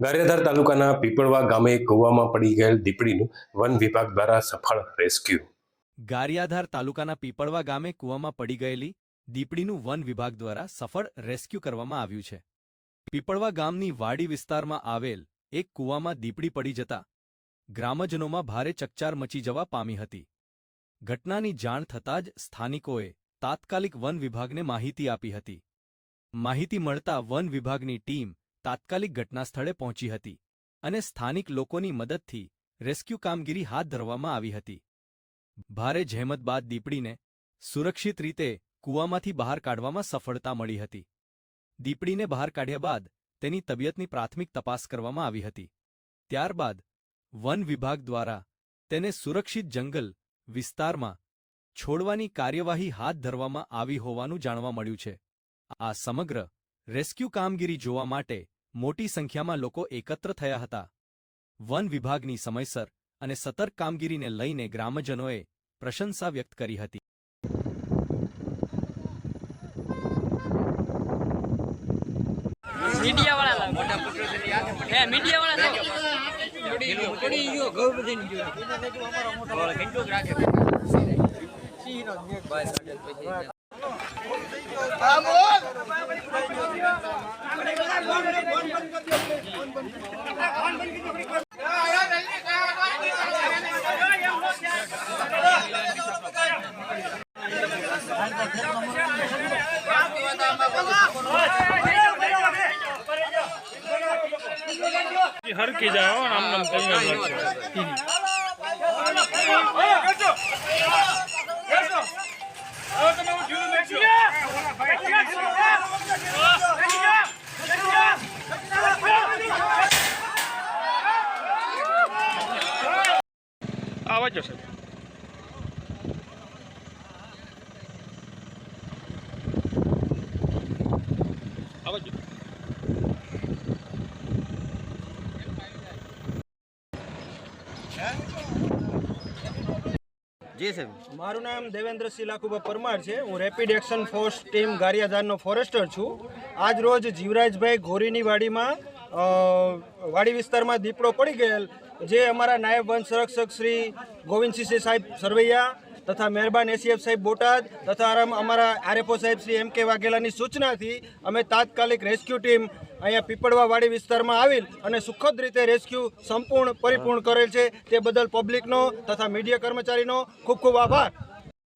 ગારિયાધાર તાલુકાના પીપળવા ગામે કૂવામાં પડી ગયેલ દીપડીનું વન વિભાગ દ્વારા સફળ રેસ્ક્યુ। ગારિયાધાર તાલુકાના પીપળવા ગામે કૂવામાં પડી ગયેલી દીપડીનું વન વિભાગ દ્વારા સફળ રેસ્ક્યુ કરવામાં આવ્યું છે। પીપળવા ગામની વાડી વિસ્તારમાં આવેલ એક કૂવામાં દીપડી પડી જતા ગ્રામજનોમાં ભારે ચકચાર મચી જવા પામી હતી। ઘટનાની જાણ થતાં જ સ્થાનિકોએ તાત્કાલિક વન વિભાગને માહિતી આપી હતી। માહિતી મળતા વન વિભાગની ટીમ તાત્કાલિક ઘટનાસ્થળે પહોંચી હતી અને સ્થાનિક લોકોની મદદથી રેસ્ક્યુ કામગીરી હાથ ધરવામાં આવી હતી। ભારે જહેમત બાદ દીપડીને સુરક્ષિત રીતે કૂવામાંથી બહાર કાઢવામાં સફળતા મળી હતી। દીપડીને બહાર કાઢ્યા બાદ તેની તબિયતની પ્રાથમિક તપાસ કરવામાં આવી હતી। ત્યારબાદ વન વિભાગ દ્વારા તેને સુરક્ષિત જંગલ વિસ્તારમાં છોડવાની કાર્યવાહી હાથ ધરવામાં આવી હોવાનું જાણવા મળ્યું છે। આ સમગ્ર રેસ્ક્યુ કામગીરી જોવા માટે મોટી સંખ્યામાં લોકો એકત્ર થયા હતા। વન વિભાગની સમયસર અને સતર્ક કામગીરીને લઈને ગ્રામજનોએ પ્રશંસા વ્યક્ત કરી હતી। हर की जाओ नाम नाम कहीं आवाज सर आवाज जी साहब મારું નામ દેવેન્દ્રસિંહ લાખુભા પરમાર છે। હું રેપિડ એક્શન ફોર્સ ટીમ ગારિયાધારનો ફોરેસ્ટર છું। આજ રોજ જીવરાજભાઈ ઘોરીની વાડીમાં વાડી વિસ્તારમાં દીપડો પડી ગયેલ, જે અમારા નાયબ વન સંરક્ષક શ્રી ગોવિંદસિંહ સાહેબ સરવૈયા તથા મહેરબાન એસીએફ સાહેબ બોટાદ તથા અમારા આરએફઓ સાહેબ શ્રી એમ કે વાઘેલાની સૂચનાથી અમે તાત્કાલિક રેસ્ક્યુ ટીમ અહીંયા પીપળવા વાડી વિસ્તારમાં આવેલ અને સુખદ રીતે રેસ્ક્યુ સંપૂર્ણ પરિપૂર્ણ કરેલ છે। તે બદલ પબ્લિકનો તથા મીડિયા કર્મચારીનો ખૂબ ખૂબ આભાર।